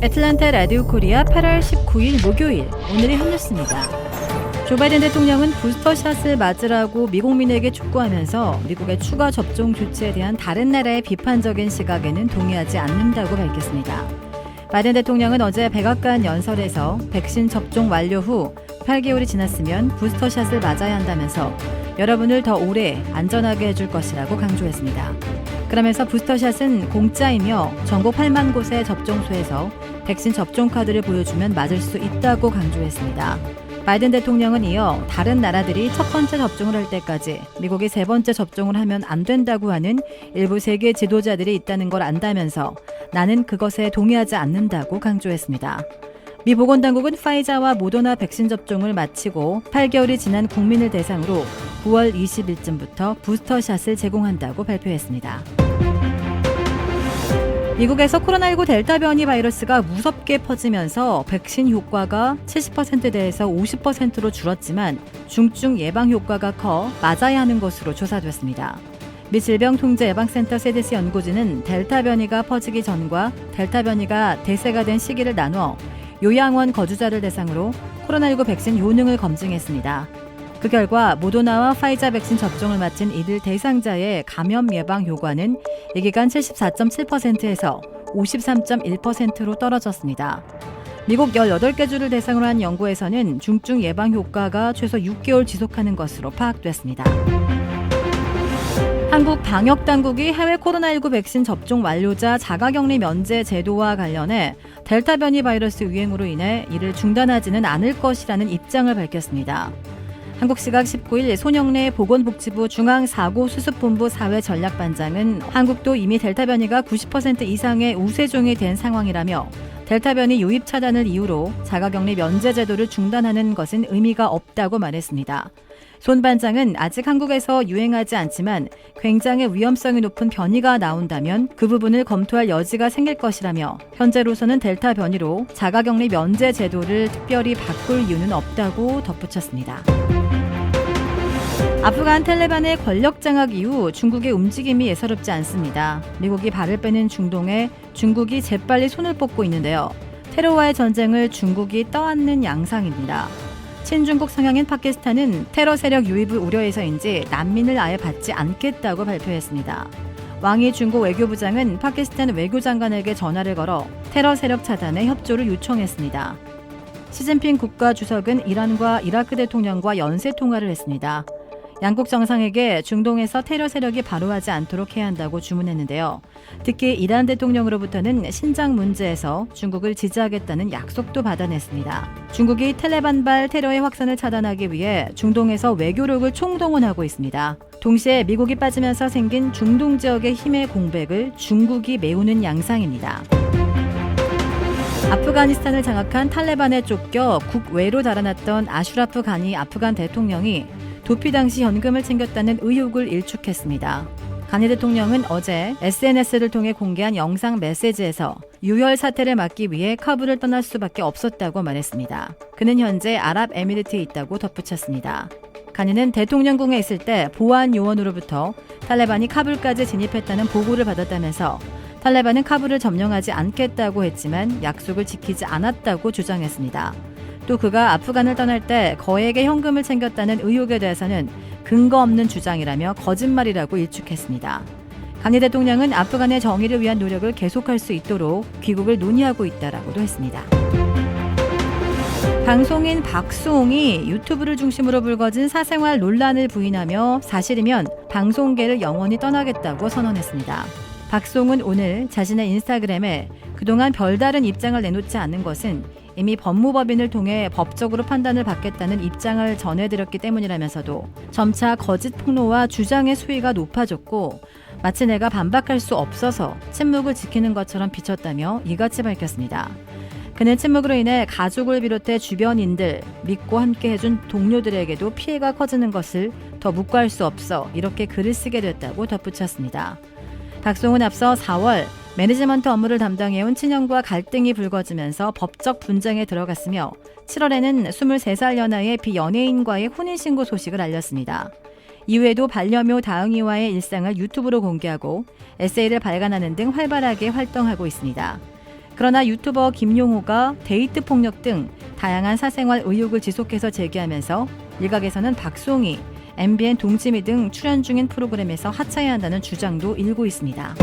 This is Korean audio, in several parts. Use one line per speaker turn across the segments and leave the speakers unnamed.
애틀랜타 라디오 코리아 8월 19일 목요일 오늘의 핫뉴스입니다. 조 바이든 대통령은 부스터샷을 맞으라고 미국민에게 촉구하면서 미국의 추가 접종 조치에 대한 다른 나라의 비판적인 시각에는 동의하지 않는다고 밝혔습니다. 바이든 대통령은 어제 백악관 연설에서 백신 접종 완료 후 8개월이 지났으면 부스터샷을 맞아야 한다면서 여러분을 더 오래 안전하게 해줄 것이라고 강조했습니다. 그러면서 부스터샷은 공짜이며 전국 8만 곳의 접종소에서 백신 접종 카드를 보여주면 맞을 수 있다고 강조했습니다. 바이든 대통령은 이어 다른 나라들이 첫 번째 접종을 할 때까지 미국이 세 번째 접종을 하면 안 된다고 하는 일부 세계 지도자들이 있다는 걸 안다면서 나는 그것에 동의하지 않는다고 강조했습니다. 미 보건당국은 파이자와 모더나 백신 접종을 마치고 8개월이 지난 국민을 대상으로 9월 20일쯤부터 부스터샷을 제공한다고 발표했습니다. 미국에서 코로나19 델타 변이 바이러스가 무섭게 퍼지면서 백신 효과가 70%대에서 50%로 줄었지만 중증 예방 효과가 커 맞아야 하는 것으로 조사됐습니다. 미 질병통제예방센터 CDC 연구진은 델타 변이가 퍼지기 전과 델타 변이가 대세가 된 시기를 나눠 요양원 거주자를 대상으로 코로나19 백신 효능을 검증했습니다. 그 결과 모더나와 파이자 백신 접종을 마친 이들 대상자의 감염 예방 효과는 이 기간 74.7%에서 53.1%로 떨어졌습니다. 미국 18개 주를 대상으로 한 연구에서는 중증 예방 효과가 최소 6개월 지속하는 것으로 파악됐습니다. 한국 방역당국이 해외 코로나19 백신 접종 완료자 자가격리 면제 제도와 관련해 델타 변이 바이러스 유행으로 인해 이를 중단하지는 않을 것이라는 입장을 밝혔습니다. 한국 시각 19일 손영래 보건복지부 중앙사고수습본부 사회전략반장은 한국도 이미 델타 변이가 90% 이상의 우세종이 된 상황이라며 델타 변이 유입 차단을 이유로 자가격리 면제 제도를 중단하는 것은 의미가 없다고 말했습니다. 손 반장은 아직 한국에서 유행하지 않지만 굉장히 위험성이 높은 변이가 나온다면 그 부분을 검토할 여지가 생길 것이라며 현재로서는 델타 변이로 자가격리 면제 제도를 특별히 바꿀 이유는 없다고 덧붙였습니다. 아프간 탈레반의 권력 장악 이후 중국의 움직임이 예사롭지 않습니다. 미국이 발을 빼는 중동에 중국이 재빨리 손을 뻗고 있는데요. 테러와의 전쟁을 중국이 떠안는 양상입니다. 친중국 성향인 파키스탄은 테러 세력 유입을 우려해서인지 난민을 아예 받지 않겠다고 발표했습니다. 왕이 중국 외교부장은 파키스탄 외교장관에게 전화를 걸어 테러 세력 차단에 협조를 요청했습니다. 시진핑 국가주석은 이란과 이라크 대통령과 연쇄 통화를 했습니다. 양국 정상에게 중동에서 테러 세력이 발호하지 않도록 해야 한다고 주문했는데요. 특히 이란 대통령으로부터는 신장 문제에서 중국을 지지하겠다는 약속도 받아냈습니다. 중국이 탈레반발 테러의 확산을 차단하기 위해 중동에서 외교력을 총동원하고 있습니다. 동시에 미국이 빠지면서 생긴 중동 지역의 힘의 공백을 중국이 메우는 양상입니다. 아프가니스탄을 장악한 탈레반에 쫓겨 국외로 달아났던 아슈라프 가니 아프간 대통령이 도피 당시 현금을 챙겼다는 의혹을 일축했습니다. 가니 대통령은 어제 SNS를 통해 공개한 영상 메시지에서 유혈 사태를 막기 위해 카불을 떠날 수밖에 없었다고 말했습니다. 그는 현재 아랍에미리트에 있다고 덧붙였습니다. 가니는 대통령궁에 있을 때 보안 요원으로부터 탈레반이 카불까지 진입했다는 보고를 받았다면서 탈레반은 카불을 점령하지 않겠다고 했지만 약속을 지키지 않았다고 주장했습니다. 또 그가 아프간을 떠날 때 거액의 현금을 챙겼다는 의혹에 대해서는 근거 없는 주장이라며 거짓말이라고 일축했습니다. 가니 대통령은 아프간의 정의를 위한 노력을 계속할 수 있도록 귀국을 논의하고 있다라고도 했습니다. 방송인 박수홍이 유튜브를 중심으로 불거진 사생활 논란을 부인하며 사실이면 방송계를 영원히 떠나겠다고 선언했습니다. 박수홍은 오늘 자신의 인스타그램에 그동안 별다른 입장을 내놓지 않는 것은 이미 법무법인을 통해 법적으로 판단을 받겠다는 입장을 전해드렸기 때문이라면서도 점차 거짓 폭로와 주장의 수위가 높아졌고 마치 내가 반박할 수 없어서 침묵을 지키는 것처럼 비쳤다며 이같이 밝혔습니다. 그는 침묵으로 인해 가족을 비롯해 주변인들, 믿고 함께 해준 동료들에게도 피해가 커지는 것을 더 묵과할 수 없어 이렇게 글을 쓰게 됐다고 덧붙였습니다. 박송은 앞서 4월 매니지먼트 업무를 담당해온 친형과 갈등이 불거지면서 법적 분쟁에 들어갔으며 7월에는 23살 연하의 비연예인과의 혼인신고 소식을 알렸습니다. 이후에도 반려묘 다응이와의 일상을 유튜브로 공개하고 에세이를 발간하는 등 활발하게 활동하고 있습니다. 그러나 유튜버 김용호가 데이트 폭력 등 다양한 사생활 의혹을 지속해서 제기하면서 일각에서는 박송이, MBN 동치미 등 출연 중인 프로그램에서 하차해야 한다는 주장도 일고 있습니다.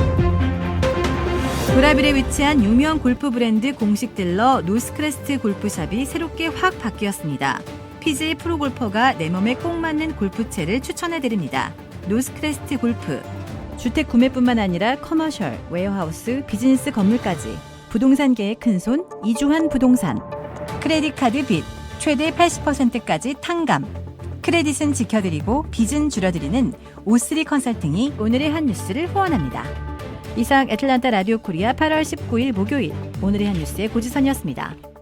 도라빌에 위치한 유명 골프 브랜드 공식 딜러 노스크레스트 골프샵이 새롭게 확 바뀌었습니다. PGA 프로골퍼가 내 몸에 꼭 맞는 골프채를 추천해드립니다. 노스크레스트 골프. 주택 구매뿐만 아니라 커머셜, 웨어하우스, 비즈니스 건물까지 부동산계의 큰손 이주환 부동산. 크레딧 카드 빚 최대 80%까지 탕감. 크레딧은 지켜드리고 빚은 줄여드리는 O3 컨설팅이 오늘의 한 뉴스를 후원합니다. 이상 애틀란타 라디오 코리아 8월 19일 목요일 오늘의 한 뉴스의 고지선이었습니다.